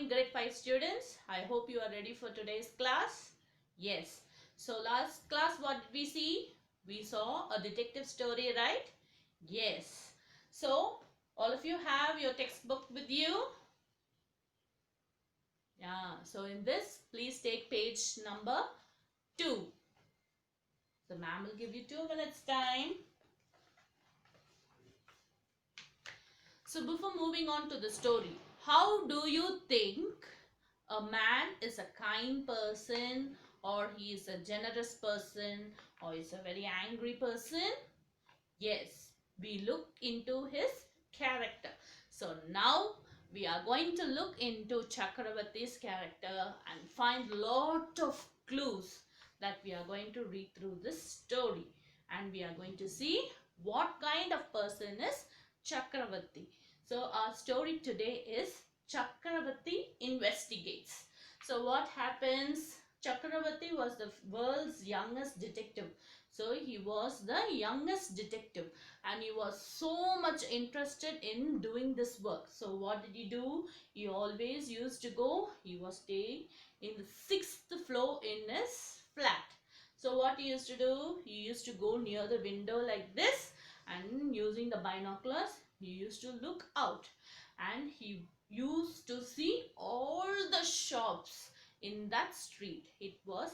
morning, grade 5 students. I hope you are ready for today's class. Yes. So last class, what did we see? We saw a detective story, right? Yes. So all of you have your textbook with you? Yeah. So in this, please take page number 2. So ma'am will give you 2 minutes time. So before moving on to the story, how do you think a man is a kind person, or he is a generous person, or is a very angry person? Yes, we look into his character. So now we are going to look into Chakravarti's character and find lot of clues that we are going to read through this story, and we are going to see what kind of person is Chakravarti. So our story today is Chakravarti investigates. So what happens? Chakravarti was the world's youngest detective. So he was the youngest detective and he was so much interested in doing this work. So what did he do? He always used to go, he was staying in the 6th floor in his flat. So what he used to do? He used to go near the window like this, and using the binoculars, he used to look out, and he used to see all the shops in that street. It was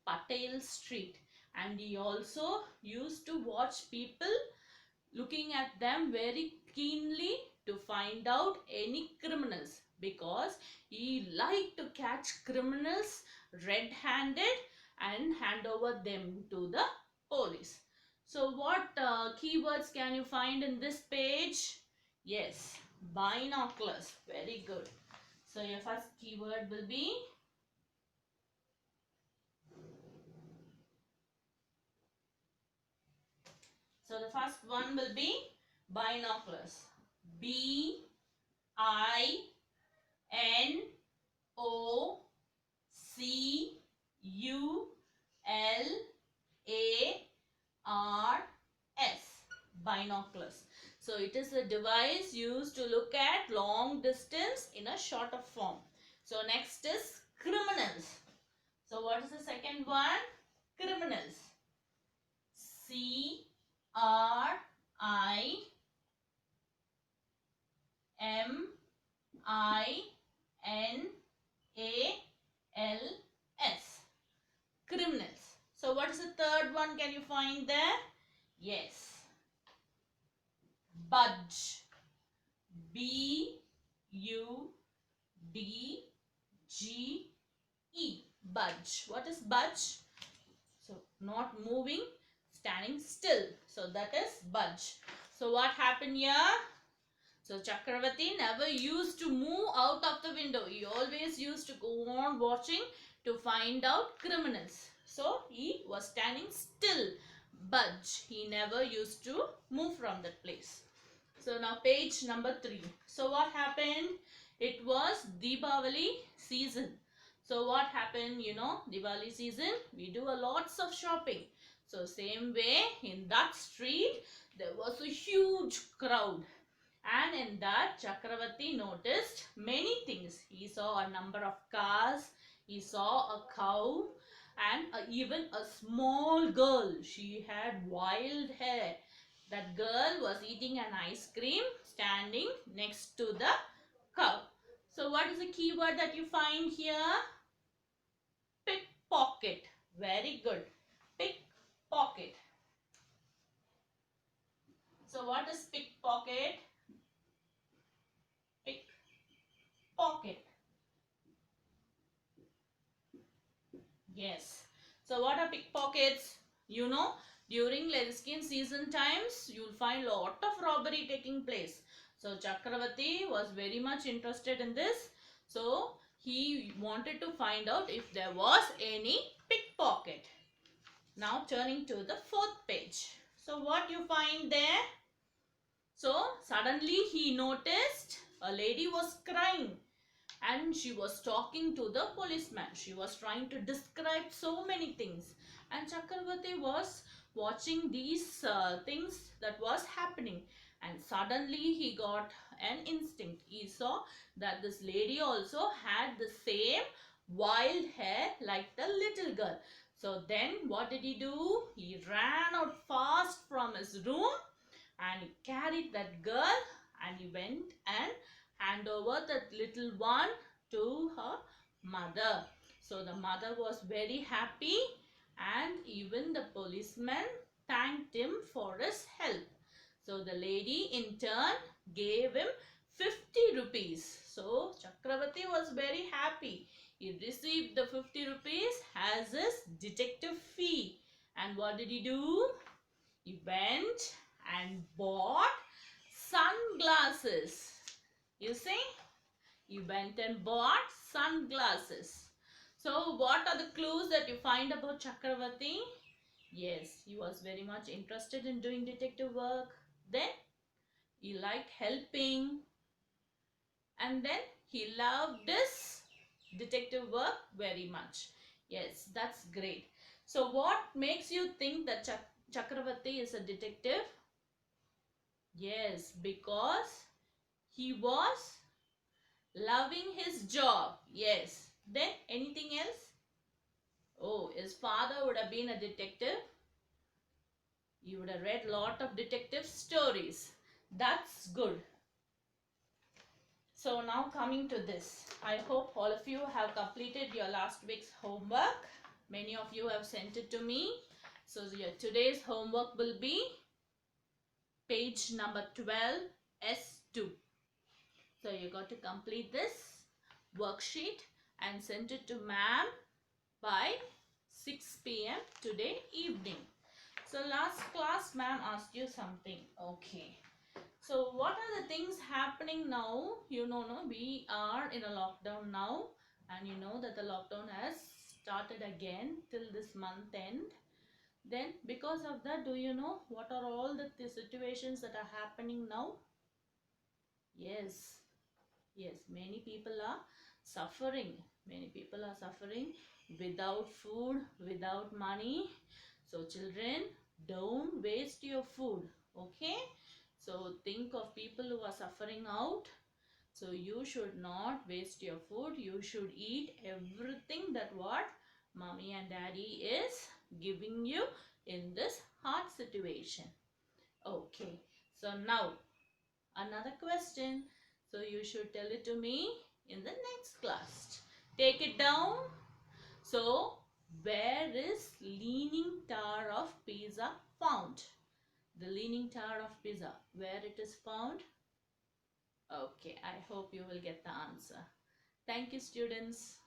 Patel Street, and he also used to watch people, looking at them very keenly to find out any criminals, because he liked to catch criminals red-handed and hand over them to the police. So what keywords can you find in this page? Yes, binoculars. Very good. So your first keyword will be So the first one will be binoculars. B I N O C U L A R S. Binoculars. So it is a device used to look at long distance in a shorter form. So next is criminals. So what is the second one? Criminals. C R I M I N A L S. Criminals. So what is the third one? Can you find there? Yes. Budge. B U D G E. Budge. What is budge? So not moving, standing still. So that is budge. So what happened here? So Chakravarti never used to move out of the window. He always used to go on watching to find out criminals. So he was standing still. Budge. He never used to move from that place. So now page number 3. So what happened? It was Deepavali season. So what happened? Diwali season, we do a lots of shopping. So same way, in that street, there was a huge crowd. And in that, Chakravarti noticed many things. He saw a number of cars, he saw a cow, and even a small girl. She had wild hair. That girl was eating an ice cream standing next to the cow. So what is the keyword that you find here? Pickpocket. Very good. Pickpocket. So what is pickpocket? Pickpocket. Yes. So what are pickpockets? During Lenskin season times, you'll find lot of robbery taking place. So Chakravarti was very much interested in this. So he wanted to find out if there was any pickpocket. Now turning to the 4th page. So what you find there? So suddenly he noticed a lady was crying, and she was talking to the policeman. She was trying to describe so many things, and Chakravarti was watching these things that was happening, and suddenly he got an instinct. He saw that this lady also had the same wild hair like the little girl. So then what did he do? He ran out fast from his room and he carried that girl and he went and hand over that little one to her mother. So the mother was very happy and even the policeman thanked him for his help. So the lady in turn gave him 50 rupees. So Chakravarti was very happy. He received the 50 rupees as his detective fee. And what did he do? He went and bought sunglasses. You see? He went and bought sunglasses. So what are the clues that you find about Chakravarti? Yes, he was very much interested in doing detective work. Then he liked helping. And then he loved this detective work very much. Yes, that's great. So what makes you think that Chakravarti is a detective? Yes, because he was loving his job. Yes. Then anything else? Oh, his father would have been a detective. You would have read a lot of detective stories. That's good. So now coming to this. I hope all of you have completed your last week's homework. Many of you have sent it to me. So your today's homework will be page number 12, S2. So you got to complete this worksheet and send it to ma'am by 6 p.m. today evening. So last class ma'am asked you something. Okay. So what are the things happening now? You know, no, we are in a lockdown now and you know that the lockdown has started again till this month end. Then because of that, do you know what are all the situations that are happening now? Yes, yes, many people are suffering. Many people are suffering without food, without money. So children, don't waste your food. Okay? So think of people who are suffering out. So you should not waste your food. You should eat everything that what mommy and daddy is giving you in this hard situation. Okay. So now another question. So you should tell it to me in the next class. Take it down. So where is Leaning Tower of Pisa found? The Leaning Tower of Pisa, where it is found? Okay, I hope you will get the answer. Thank you, students.